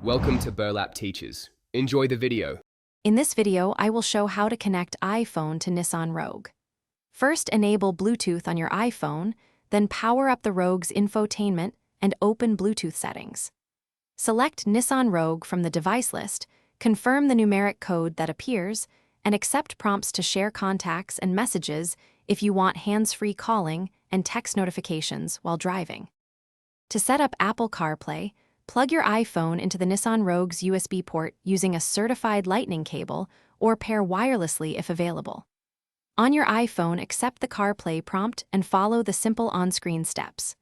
Welcome to Burlap Teachers. Enjoy the video. In this video, I will show how to connect iPhone to Nissan Rogue. First, enable Bluetooth on your iPhone, then power up the Rogue's infotainment and open Bluetooth settings. Select Nissan Rogue from the device list, confirm the numeric code that appears, and accept prompts to share contacts and messages if you want hands-free calling and text notifications while driving. To set up Apple CarPlay, plug your iPhone into the Nissan Rogue's USB port using a certified Lightning cable or pair wirelessly if available. On your iPhone, accept the CarPlay prompt and follow the simple on-screen steps.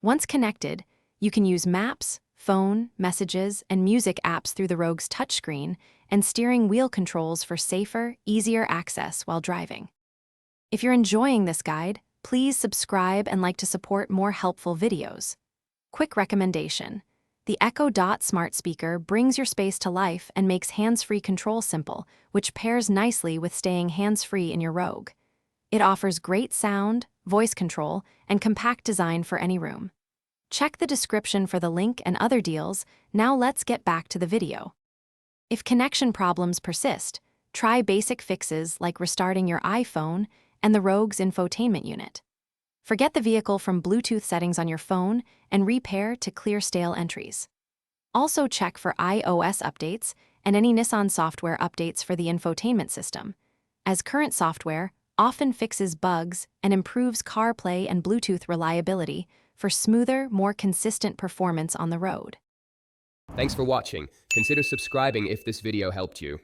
Once connected, you can use Maps, phone, messages, and music apps through the Rogue's touchscreen and steering wheel controls for safer, easier access while driving. If you're enjoying this guide, please subscribe and like to support more helpful videos. Quick recommendation: the Echo Dot smart speaker brings your space to life and makes hands-free control simple, which pairs nicely with staying hands-free in your Rogue. It offers great sound, voice control, and compact design for any room. Check the description for the link and other deals. Now let's get back to the video. If connection problems persist, try basic fixes like restarting your iPhone and the Rogue's infotainment unit. Forget the vehicle from Bluetooth settings on your phone and repair to clear stale entries. Also check for iOS updates and any Nissan software updates for the infotainment system, as current software often fixes bugs and improves CarPlay and Bluetooth reliability for smoother, more consistent performance on the road. Thanks for watching. Consider subscribing if this video helped you.